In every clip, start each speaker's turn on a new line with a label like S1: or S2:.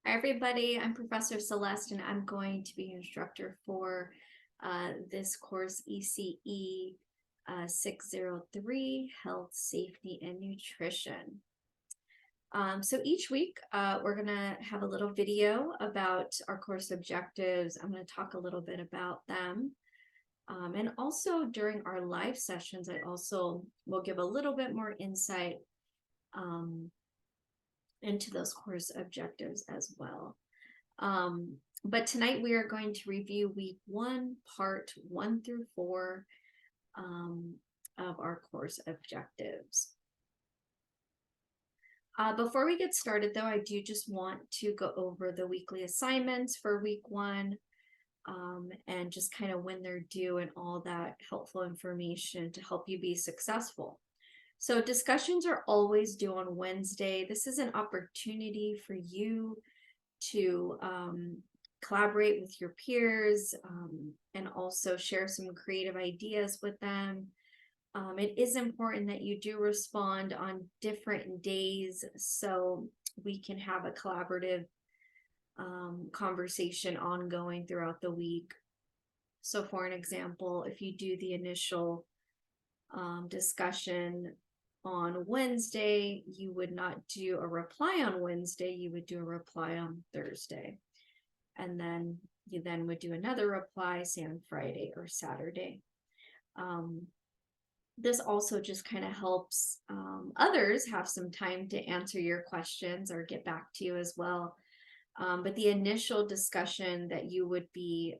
S1: Hi, everybody. I'm Professor Celeste, and I'm going to be your instructor for this course, ECE 603, Health, Safety, and Nutrition. So each week, we're going to have a little video about our course objectives. I'm going to talk a little bit about them. And also during our live sessions, I also will give a little bit more insight into those course objectives as well. But tonight we are going to review week 1, part 1 through 4 of our course objectives. Before we get started, though, I do just want to go over the weekly assignments for week 1 and just kind of when they're due and all that helpful information to help you be successful. So discussions are always due on Wednesday. This is an opportunity for you to collaborate with your peers and also share some creative ideas with them. It is important that you do respond on different days so we can have a collaborative conversation ongoing throughout the week. So for an example, if you do the initial discussion on Wednesday, you would not do a reply on Wednesday, you would do a reply on Thursday. And then you then would do another reply, say on Friday or Saturday. This also just kind of helps others have some time to answer your questions or get back to you as well. But the initial discussion that you would be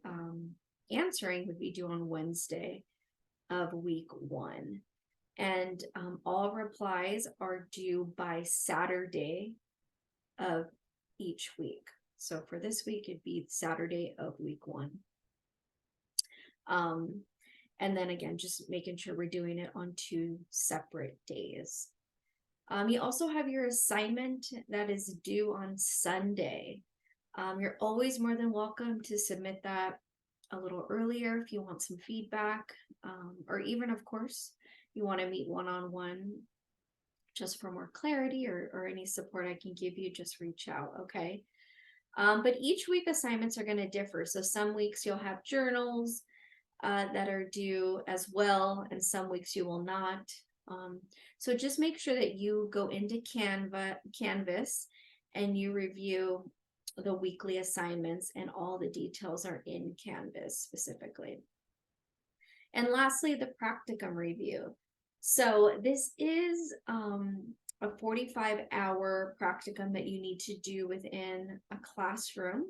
S1: answering would be due on Wednesday of week 1. And all replies are due by Saturday of each week. So for this week, it'd be Saturday of week 1. And then again, just making sure we're doing it on 2 separate days. You also have your assignment that is due on Sunday. You're always more than welcome to submit that a little earlier if you want some feedback, or even, of course, you want to meet one-on-one just for more clarity or any support I can give you, just reach out, okay? But each week assignments are going to differ. So some weeks you'll have journals that are due as well, and some weeks you will not. So just make sure that you go into Canvas and you review the weekly assignments, and all the details are in Canvas specifically. And lastly, the practicum review. So this is a 45-hour practicum that you need to do within a classroom.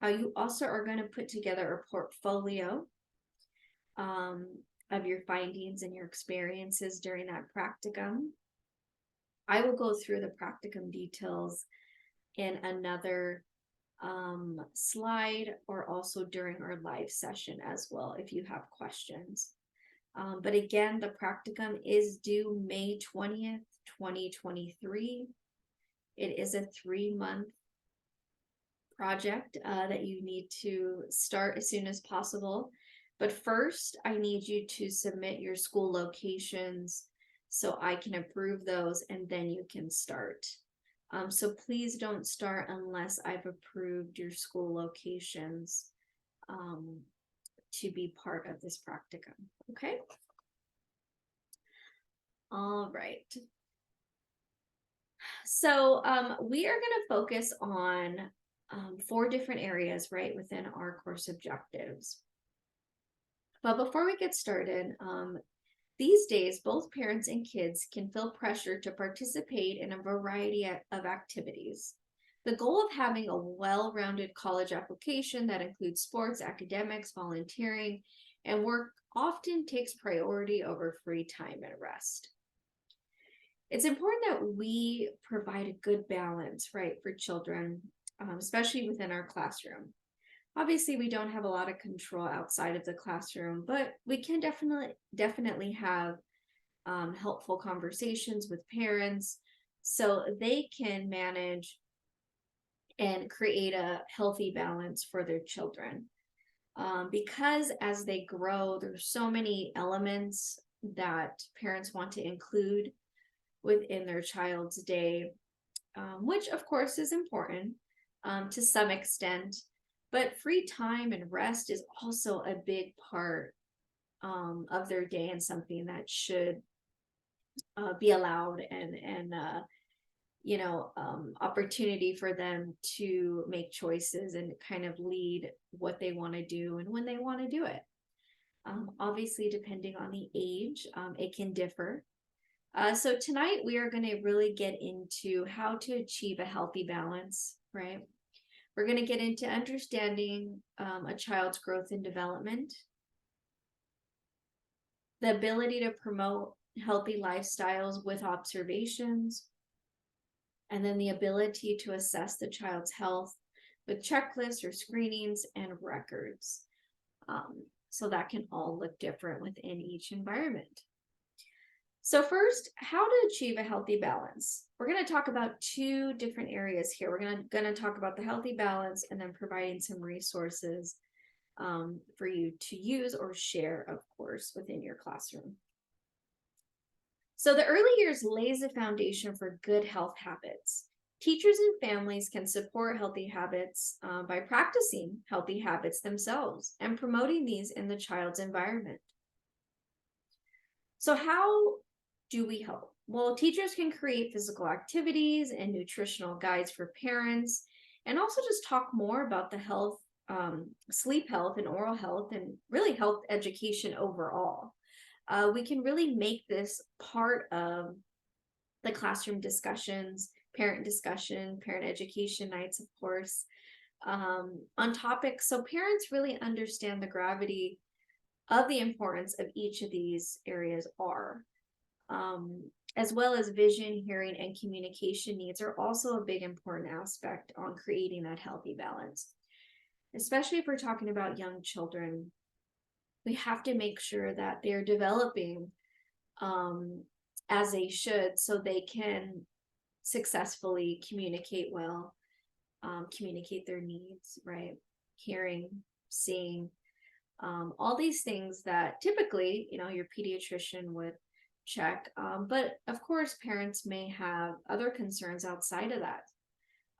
S1: You also are going to put together a portfolio of your findings and your experiences during that practicum. I will go through the practicum details in another slide, or also during our live session as well if you have questions. But again, the practicum is due May 20th, 2023. It is a 3-month project that you need to start as soon as possible. But first, I need you to submit your school locations so I can approve those, and then you can start. So please don't start unless I've approved your school locations to be part of this practicum, okay? All right. So we are going to focus on 4 different areas, right, within our course objectives. But before we get started, these days, both parents and kids can feel pressure to participate in a variety of activities. The goal of having a well-rounded college application that includes sports, academics, volunteering, and work often takes priority over free time and rest. It's important that we provide a good balance, right, for children, especially within our classroom. Obviously, we don't have a lot of control outside of the classroom, but we can definitely have helpful conversations with parents so they can manage and create a healthy balance for their children. Because as they grow, there's so many elements that parents want to include within their child's day, which of course is important, to some extent, but free time and rest is also a big part of their day and something that should be allowed and opportunity for them to make choices and kind of lead what they want to do and when they want to do it. Obviously, depending on the age, it can differ. So tonight we are going to really get into how to achieve a healthy balance, right? We're going to get into understanding a child's growth and development, the ability to promote healthy lifestyles with observations, and then the ability to assess the child's health with checklists or screenings and records. So that can all look different within each environment. So first, how to achieve a healthy balance. We're going to talk about two different areas here. We're going to talk about the healthy balance and then providing some resources for you to use or share, of course, within your classroom. So the early years lays the foundation for good health habits. Teachers and families can support healthy habits by practicing healthy habits themselves and promoting these in the child's environment. So how do we help? Well, teachers can create physical activities and nutritional guides for parents, and also just talk more about the health, sleep health and oral health, and really health education overall. We can really make this part of the classroom discussions, parent discussion, parent education nights, of course, on topics so parents really understand the gravity of the importance of each of these areas are. As well as vision, hearing, and communication needs are also a big important aspect on creating that healthy balance. Especially if we're talking about young children, we have to make sure that they're developing as they should so they can successfully communicate well, communicate their needs, right? Hearing, seeing, all these things that typically, your pediatrician would check. But of course, parents may have other concerns outside of that.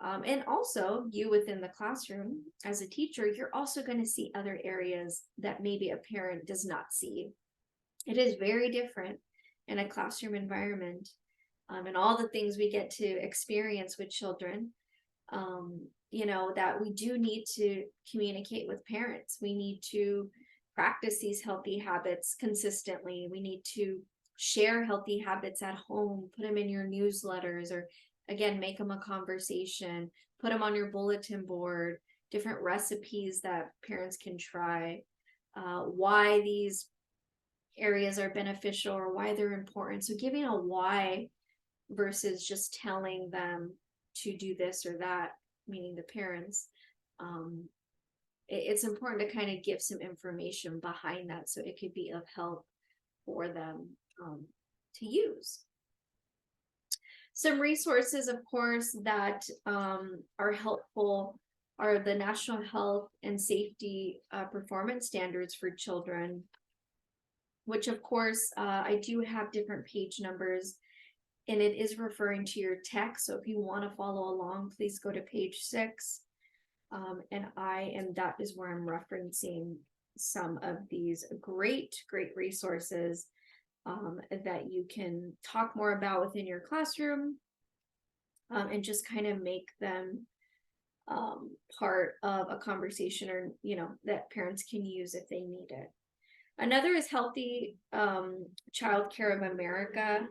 S1: And also, you within the classroom as a teacher, you're also going to see other areas that maybe a parent does not see. It is very different in a classroom environment, and all the things we get to experience with children. That we do need to communicate with parents. We need to practice these healthy habits consistently. We need to share healthy habits at home, put them in your newsletters, or again, make them a conversation, put them on your bulletin board, different recipes that parents can try, why these areas are beneficial or why they're important. So giving a why versus just telling them to do this or that, meaning the parents. It's important to kind of give some information behind that so it could be of help for them to use. Some resources, of course, that are helpful are the National Health and Safety Performance Standards for Children, which, of course, I do have different page numbers, and it is referring to your text. So if you want to follow along, please go to page 6. That is where I'm referencing some of these great resources that you can talk more about within your classroom and just kind of make them part of a conversation or, that parents can use if they need it. Another is Healthy Child Care of America.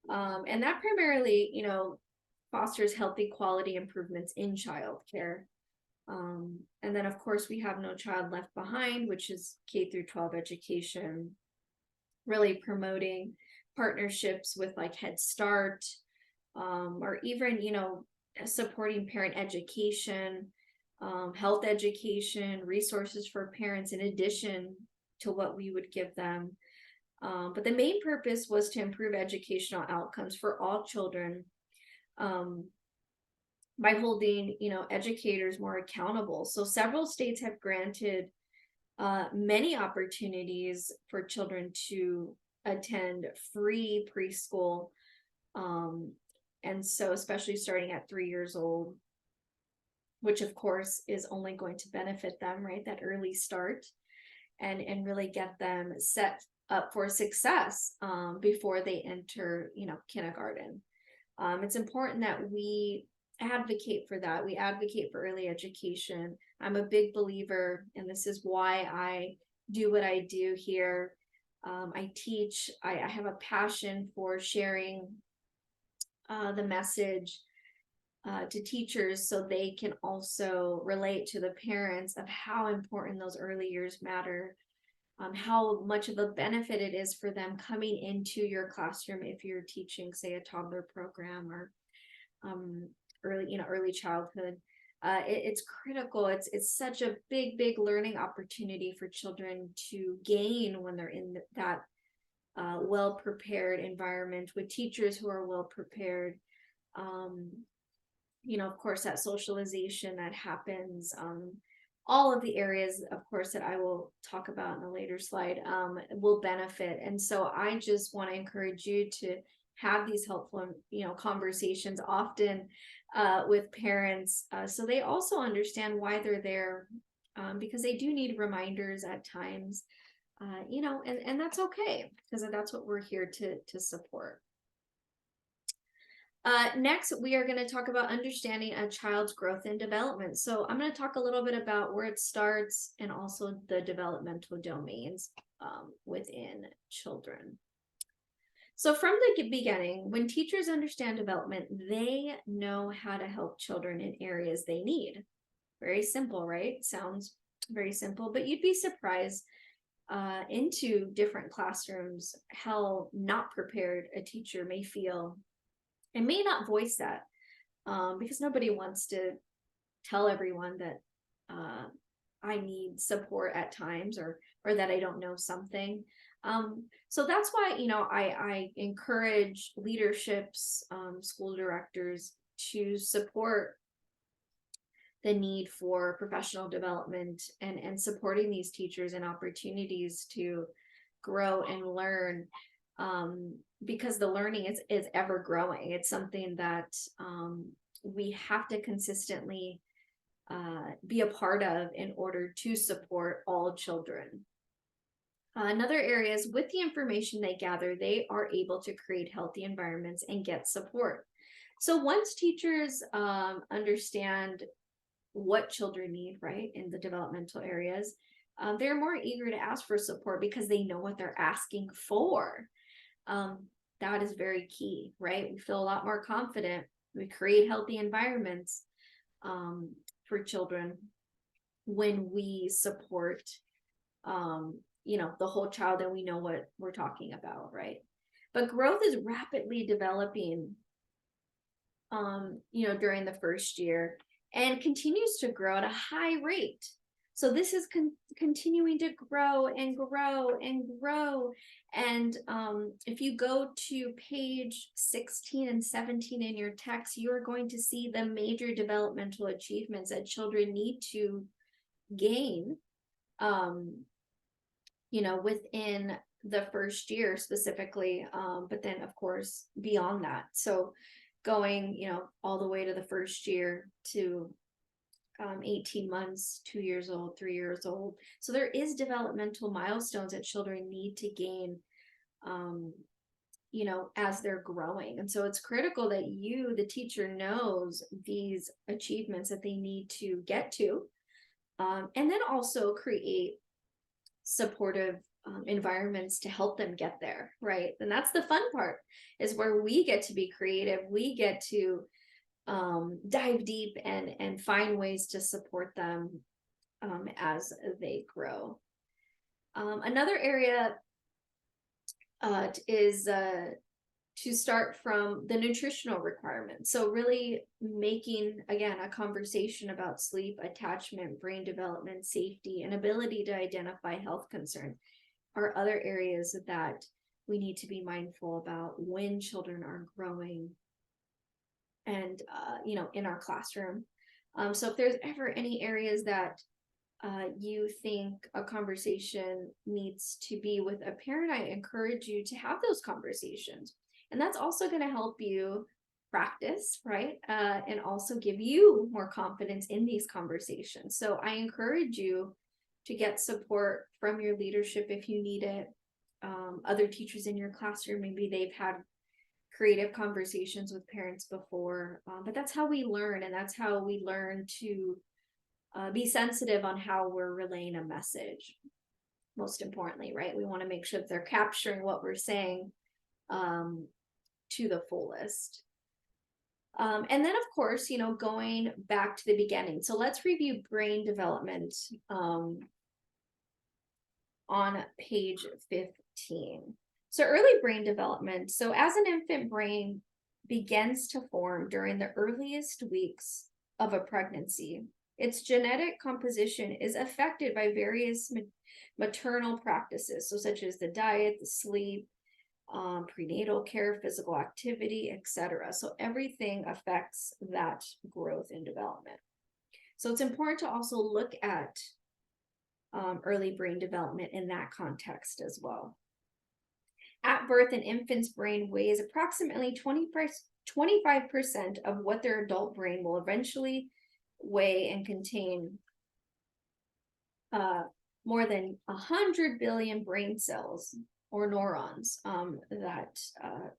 S1: And that primarily, fosters healthy quality improvements in childcare. And then, of course, we have No Child Left Behind, which is K through 12 education, really promoting partnerships with like Head Start, or even, supporting parent education, health education, resources for parents in addition to what we would give them. But the main purpose was to improve educational outcomes for all children by holding, educators more accountable. So several states have granted many opportunities for children to attend free preschool. And so especially starting at 3 years old. which of course is only going to benefit them, right? That early start and really get them set up for success before they enter, kindergarten. It's important that we advocate for that. We advocate for early education. I'm a big believer, and this is why I do what I do here. I teach, I have a passion for sharing the message to teachers so they can also relate to the parents of how important those early years matter, how much of a benefit it is for them coming into your classroom if you're teaching, say, a toddler program or early childhood. It's critical. It's such a big learning opportunity for children to gain when they're in that well-prepared environment with teachers who are well-prepared. Of course, that socialization that happens, all of the areas, of course, that I will talk about in a later slide, will benefit. And so I just want to encourage you to have these helpful, conversations often with parents, so they also understand why they're there, because they do need reminders at times, and that's okay, because that's what we're here to support. Next, we are going to talk about understanding a child's growth and development. So I'm going to talk a little bit about where it starts and also the developmental domains within children. So from the beginning, when teachers understand development, they know how to help children in areas they need. Very simple, right? Sounds very simple, but you'd be surprised into different classrooms how not prepared a teacher may feel and may not voice that, because nobody wants to tell everyone that I need support at times, or that I don't know something. So that's why, I encourage leaderships, school directors, to support the need for professional development and supporting these teachers and opportunities to grow and learn, because the learning is ever growing. It's something that we have to consistently be a part of in order to support all children. Another area is, with the information they gather, they are able to create healthy environments and get support. So once teachers understand what children need, right, in the developmental areas, they're more eager to ask for support because they know what they're asking for. That is very key, right? We feel a lot more confident. We create healthy environments for children when we support the whole child, and we know what we're talking about, right? But growth is rapidly developing during the first year, and continues to grow at a high rate. So this is continuing to grow and grow and grow. And if you go to page 16 and 17 in your text, you are going to see the major developmental achievements that children need to gain, within the first year specifically, but then of course beyond that. So going, all the way to the first year to 18 months, 2 years old, 3 years old. So there is developmental milestones that children need to gain, as they're growing. And so it's critical that you, the teacher, knows these achievements that they need to get to, and then also create supportive environments to help them get there, right? And that's the fun part, is where we get to be creative. We get to dive deep and find ways to support them as they grow. Another area is to start from the nutritional requirements. So really making, again, a conversation about sleep, attachment, brain development, safety, and ability to identify health concerns are other areas that we need to be mindful about when children are growing and, in our classroom. So if there's ever any areas that you think a conversation needs to be with a parent, I encourage you to have those conversations. And that's also going to help you practice, right? And also give you more confidence in these conversations. So I encourage you to get support from your leadership if you need it. Other teachers in your classroom, maybe they've had creative conversations with parents before, but that's how we learn, and that's how we learn to be sensitive on how we're relaying a message. Most importantly, right? We want to make sure that they're capturing what we're saying to the fullest. And then, of course, going back to the beginning. So let's review brain development on page 15. So early brain development. So as an infant brain begins to form during the earliest weeks of a pregnancy, its genetic composition is affected by various maternal practices, so such as the diet, the sleep, prenatal care, physical activity, etc. So everything affects that growth and development. So it's important to also look at early brain development in that context as well. At birth, an infant's brain weighs approximately 25% of what their adult brain will eventually weigh and contain more than 100 billion brain cells, or neurons, that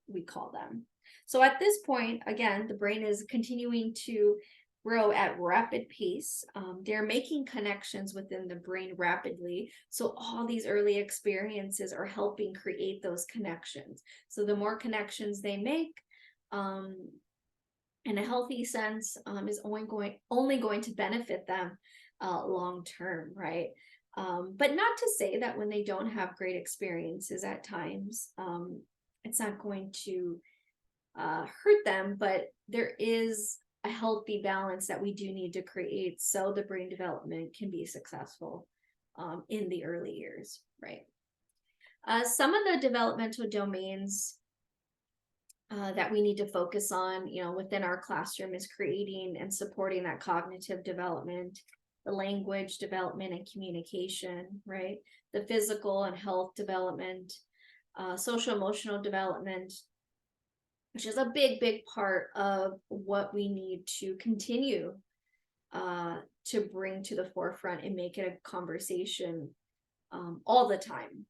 S1: we call them. So at this point, again, the brain is continuing to grow at rapid pace. They're making connections within the brain rapidly. So all these early experiences are helping create those connections. So the more connections they make, in a healthy sense, is only going to benefit them long term, right? But not to say that when they don't have great experiences at times, it's not going to hurt them, but there is a healthy balance that we do need to create so the brain development can be successful in the early years, right? Some of the developmental domains that we need to focus on, within our classroom is creating and supporting that cognitive development, the language development and communication, right? The physical and health development, social emotional development, which is a big, big part of what we need to continue to bring to the forefront and make it a conversation all the time.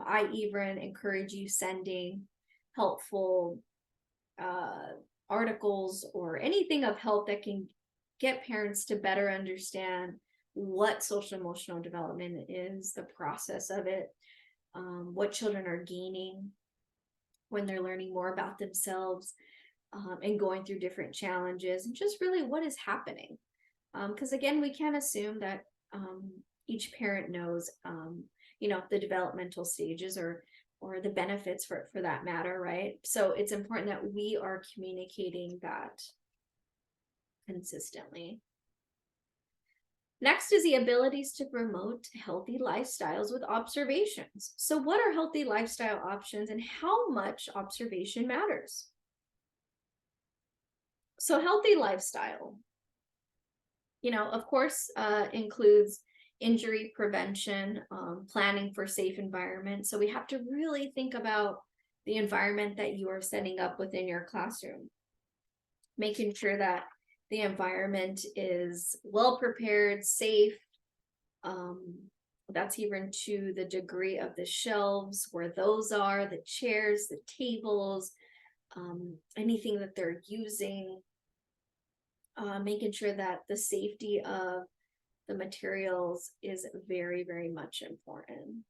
S1: I even encourage you sending helpful articles or anything of help that can get parents to better understand what social emotional development is, the process of it, what children are gaining when they're learning more about themselves, and going through different challenges, and just really what is happening. Because again, we can't assume that each parent knows, the developmental stages or the benefits for that matter, right? So it's important that we are communicating that consistently. Next is the abilities to promote healthy lifestyles with observations. So what are healthy lifestyle options and how much observation matters? So healthy lifestyle, of course, includes injury prevention, planning for safe environment. So we have to really think about the environment that you are setting up within your classroom, making sure that the environment is well prepared, safe. That's even to the degree of the shelves, where those are, the chairs, the tables, anything that they're using, making sure that the safety of the materials is very, very much important.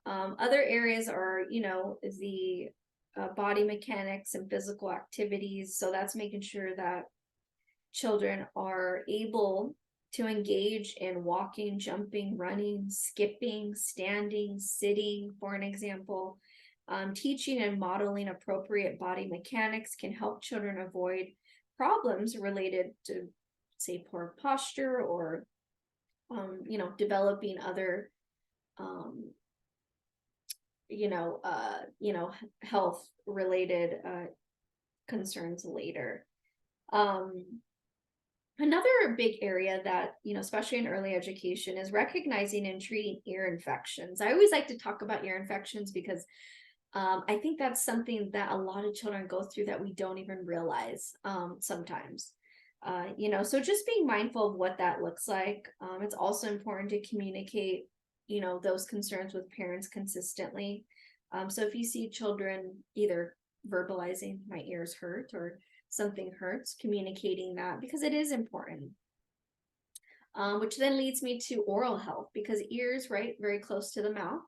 S1: Other areas are, the body mechanics and physical activities. So that's making sure that children are able to engage in walking, jumping, running, skipping, standing, sitting, for an example. Teaching and modeling appropriate body mechanics can help children avoid problems related to, say, poor posture or, developing other, health related concerns later. Another big area that, especially in early education, is recognizing and treating ear infections. I always like to talk about ear infections because I think that's something that a lot of children go through that we don't even realize sometimes. So just being mindful of what that looks like. It's also important to communicate, those concerns with parents consistently. So if you see children either verbalizing my ears hurt or something hurts, communicating that because it is important. Which then leads me to oral health because ears, right, very close to the mouth.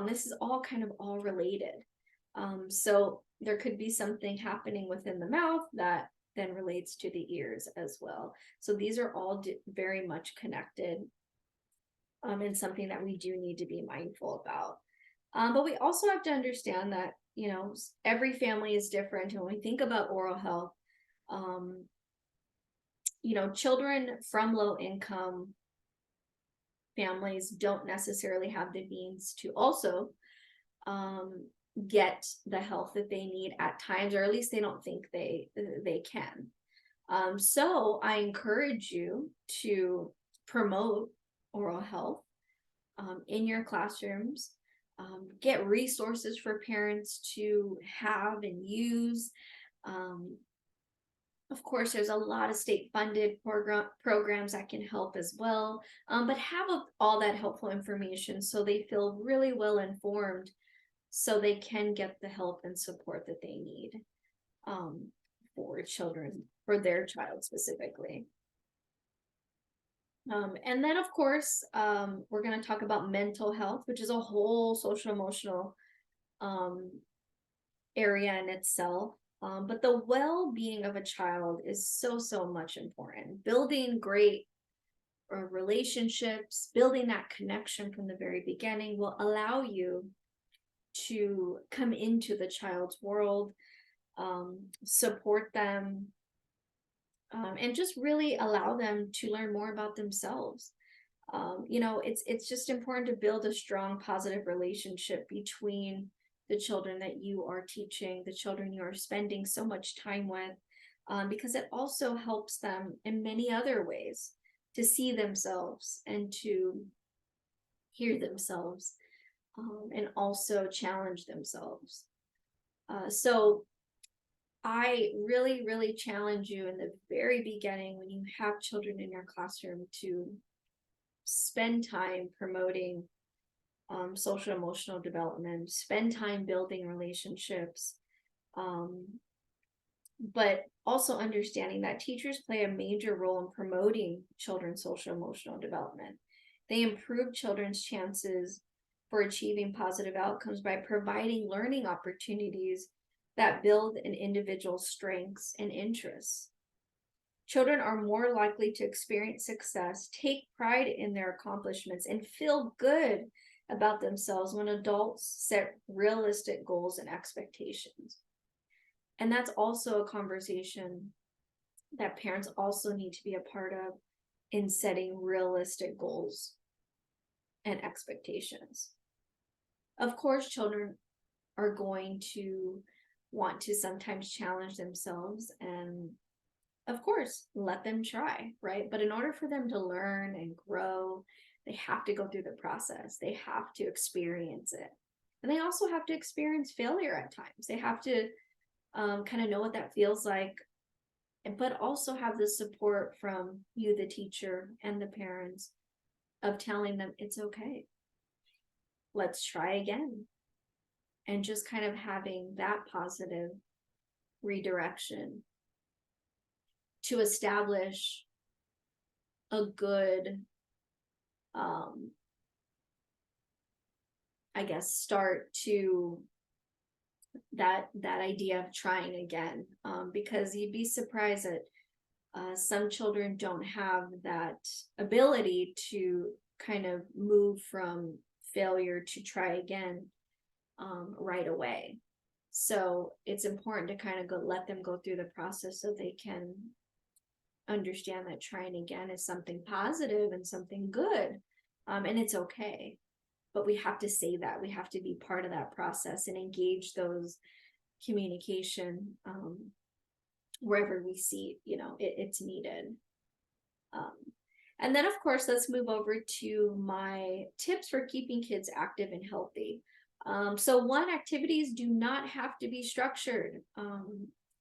S1: This is all kind of all related. So there could be something happening within the mouth that then relates to the ears as well. So these are all very much connected, and something that we do need to be mindful about. But we also have to understand that, every family is different. And when we think about oral health, um, children from low income families don't necessarily have the means to also um, get the help that they need at times, or at least they don't think they can. So I encourage you to promote oral health in your classrooms. Get resources for parents to have and use. Um, of course, there's a lot of state funded programs that can help as well, but have all that helpful information so they feel really well informed so they can get the help and support that they need um, for children, for their child specifically. And then, of course, we're going to talk about mental health, which is a whole social emotional um, area in itself. But the well-being of a child is so, so much important. Building great relationships, building that connection from the very beginning will allow you to come into the child's world, support them, and just really allow them to learn more about themselves. It's just important to build a strong, positive relationship between the children that you are teaching, the children you are spending so much time with, because it also helps them in many other ways to see themselves and to hear themselves, and also challenge themselves. So I really, really challenge you in the very beginning when you have children in your classroom to spend time promoting social emotional development, spend time building relationships, um, but also understanding that teachers play a major role in promoting children's social emotional development. They improve children's chances for achieving positive outcomes by providing learning opportunities that build an individual's strengths and interests. Children are more likely to experience success, take pride in their accomplishments, and feel good about themselves when adults set realistic goals and expectations. And that's also a conversation that parents also need to be a part of in setting realistic goals and expectations. Of course, children are going to want to sometimes challenge themselves, and of course, let them try, right? But in order for them to learn and grow, they have to go through the process. They have to experience it. And they also have to experience failure at times. They have to kind of know what that feels like, but also have the support from you, the teacher, and the parents of telling them it's okay. Let's try again. And just kind of having that positive redirection to establish a good, I guess, start to that idea of trying again, because you'd be surprised that some children don't have that ability to kind of move from failure to try again right away. So it's important to kind of let them go through the process so they can understand that trying again is something positive and something good, and it's okay. But we have to say that we have to be part of that process and engage those communication wherever we see it's needed. um, and then of course let's move over to my tips for keeping kids active and healthy. So one, activities do not have to be structured.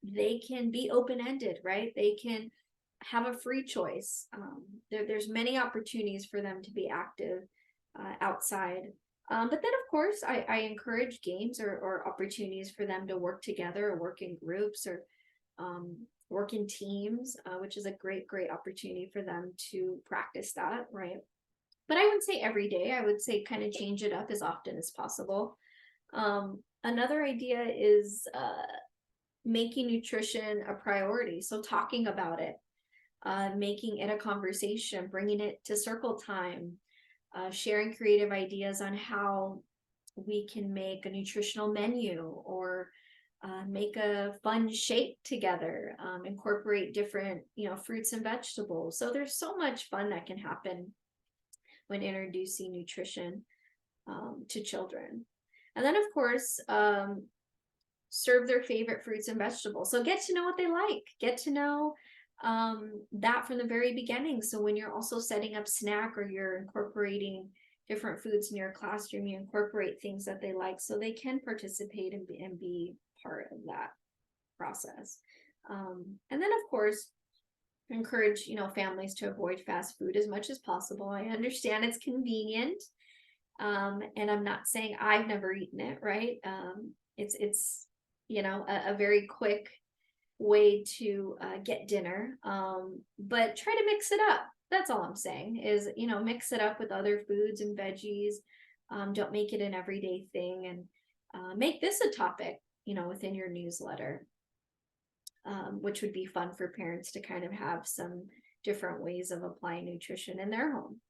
S1: They can be open-ended, right? They can have a free choice. There's many opportunities for them to be active outside. But then, of course, I encourage games or opportunities for them to work together or work in groups or work in teams, which is a great opportunity for them to practice that, right? But I wouldn't say every day. I would say kind of change it up as often as possible. Another idea is making nutrition a priority. So talking about it, making it a conversation, bringing it to circle time, sharing creative ideas on how we can make a nutritional menu or make a fun shake together, incorporate different, fruits and vegetables. So there's so much fun that can happen when introducing nutrition to children. And then, of course, serve their favorite fruits and vegetables. So get to know what they like, get to know that from the very beginning. So when you're also setting up snack or you're incorporating different foods in your classroom, you incorporate things that they like so they can participate and be part of that process. And then, of course, encourage families to avoid fast food as much as possible. I understand it's convenient, and I'm not saying I've never eaten it, right? It's a very quick way to get dinner, but try to mix it up. That's all I'm saying is, mix it up with other foods and veggies. Don't make it an everyday thing, and make this a topic within your newsletter, which would be fun for parents to kind of have some different ways of applying nutrition in their home.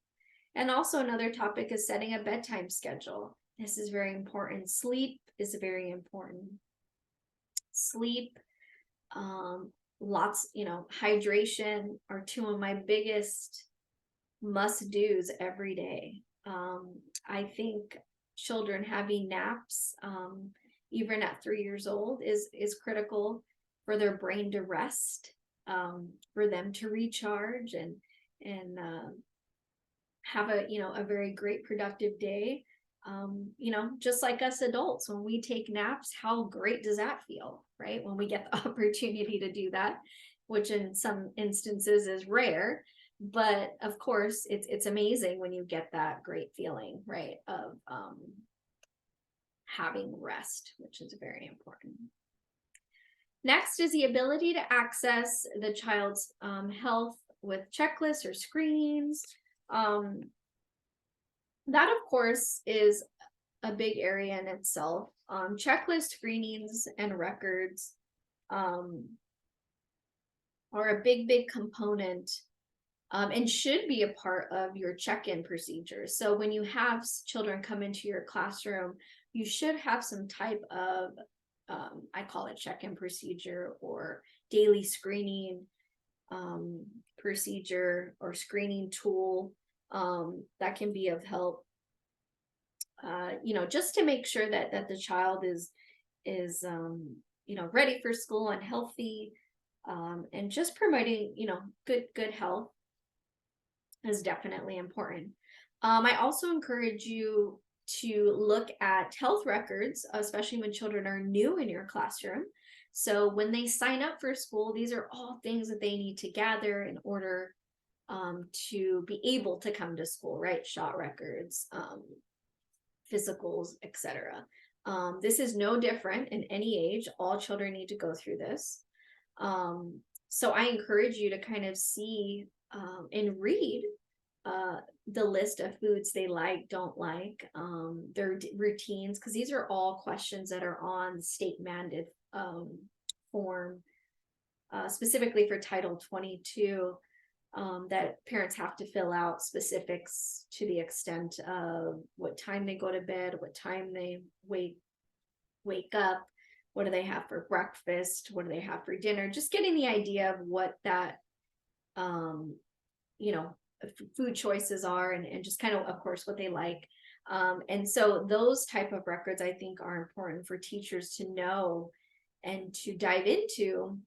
S1: And also another topic is setting a bedtime schedule. This is very important. Sleep is very important. Sleep, lots, hydration are two of my biggest must-dos every day. I think children having naps, even at 3 years old, is critical for their brain to rest, for them to recharge and have a very great productive day. Just like us adults, when we take naps, how great does that feel, right? When we get the opportunity to do that, which in some instances is rare, but of course it's amazing when you get that great feeling, right, of having rest, which is very important. Next is the ability to access the child's health with checklists or screenings. That, of course, is a big area in itself. Checklist screenings and records are a big component, and should be a part of your check-in procedures. So when you have children come into your classroom, you should have some type of, I call it check-in procedure or daily screening procedure or screening tool that can be of help, just to make sure that the child is ready for school and healthy, and just promoting good health is definitely important. I also encourage you to look at health records, especially when children are new in your classroom. So when they sign up for school, these are all things that they need to gather in order to be able to come to school, right? Shot records, physicals, etc. This is no different in any age. All children need to go through this. So I encourage you to kind of see and read the list of foods they like, don't like, their routines, because these are all questions that are on the state mandated form, specifically for Title 22, that parents have to fill out specifics to the extent of what time they go to bed, what time they wake up, what do they have for breakfast, what do they have for dinner, just getting the idea of what that food choices are, and just kind of course what they like. And so those type of records I think are important for teachers to know and to dive into,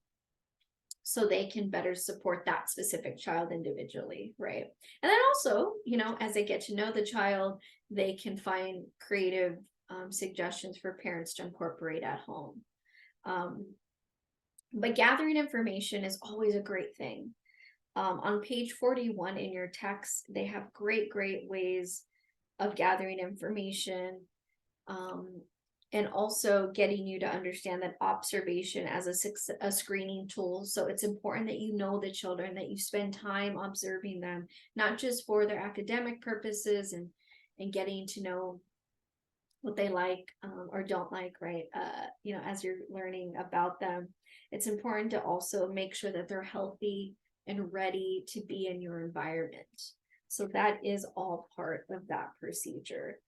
S1: so they can better support that specific child individually, right? And then also, as they get to know the child, they can find creative suggestions for parents to incorporate at home. But gathering information is always a great thing. On page 41 in your text, they have great ways of gathering information, and also getting you to understand that observation as a screening tool. So it's important that you know the children, that you spend time observing them, not just for their academic purposes and getting to know what they like or don't like, right? As you're learning about them, it's important to also make sure that they're healthy and ready to be in your environment. So that is all part of that procedure.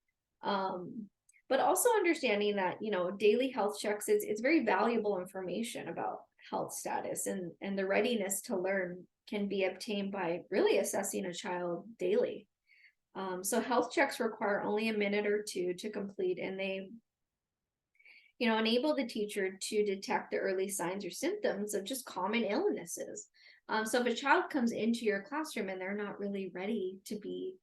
S1: But also understanding that, daily health checks, it's very valuable information about health status, and the readiness to learn can be obtained by really assessing a child daily. So health checks require only a minute or two to complete, and they, enable the teacher to detect the early signs or symptoms of just common illnesses. So if a child comes into your classroom and they're not really ready to be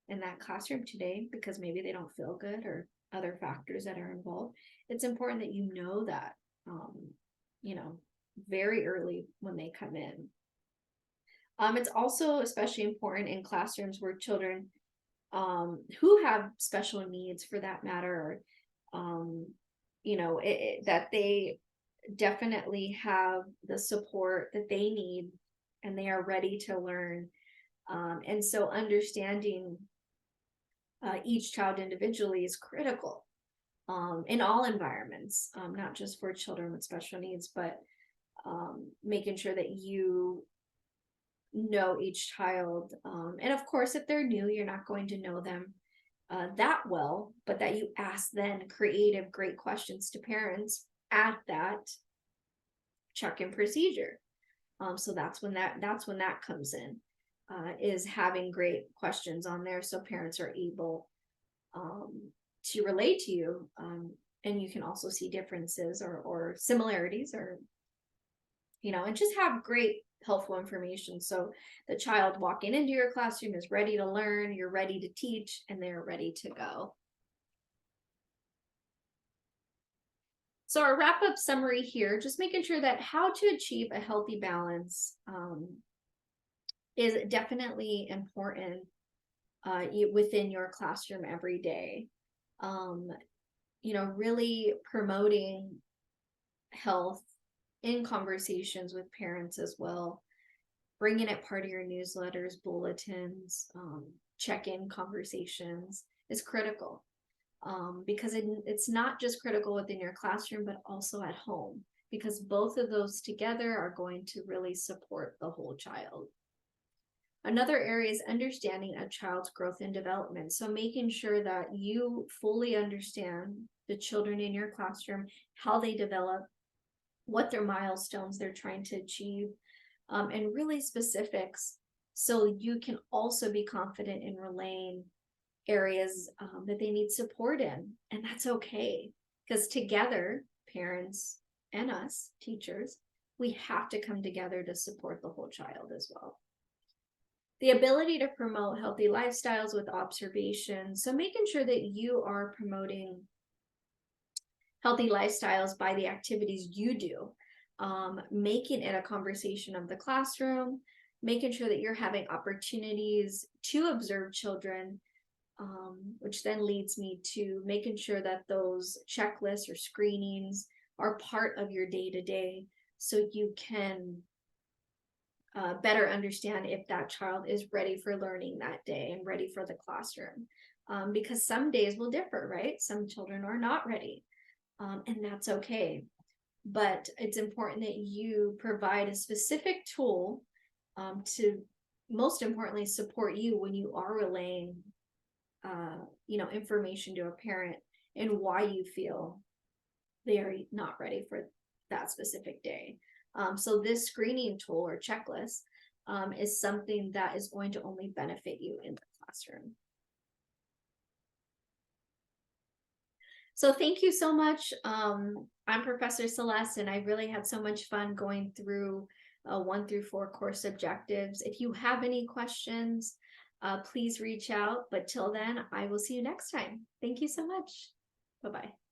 S1: in that classroom today because maybe they don't feel good or other factors that are involved, it's important that you know that, very early when they come in. It's also especially important in classrooms where children who have special needs, for that matter, that they definitely have the support that they need and they are ready to learn. And so understanding each child individually is critical in all environments, not just for children with special needs, but making sure that you know each child. And of course, if they're new, you're not going to know them that well, but that you ask then creative, great questions to parents at that check-in procedure. So that's when that comes in, is having great questions on there so parents are able to relate to you, and you can also see differences or similarities, or and just have great helpful information so the child walking into your classroom is ready to learn, you're ready to teach, and they're ready to go. So our wrap-up summary here, just making sure that how to achieve a healthy balance is definitely important within your classroom every day. Really promoting health in conversations with parents as well, bringing it part of your newsletters, bulletins, check-in conversations is critical, because it's not just critical within your classroom, but also at home, because both of those together are going to really support the whole child. Another area is understanding a child's growth and development. So making sure that you fully understand the children in your classroom, how they develop, what their milestones they're trying to achieve, and really specifics, so you can also be confident in relaying areas that they need support in. And that's okay, because together, parents and us, teachers, we have to come together to support the whole child as well. The ability to promote healthy lifestyles with observation. So making sure that you are promoting healthy lifestyles by the activities you do, making it a conversation of the classroom, making sure that you're having opportunities to observe children, which then leads me to making sure that those checklists or screenings are part of your day-to-day, so you can better understand if that child is ready for learning that day and ready for the classroom. Because some days will differ, right? Some children are not ready, and that's okay. But it's important that you provide a specific tool to, most importantly, support you when you are relaying information to a parent and why you feel they are not ready for that specific day. So this screening tool or checklist is something that is going to only benefit you in the classroom. So thank you so much. I'm Professor Celeste, and I really had so much fun going through 1 through 4 course objectives. If you have any questions, please reach out. But till then, I will see you next time. Thank you so much. Bye-bye.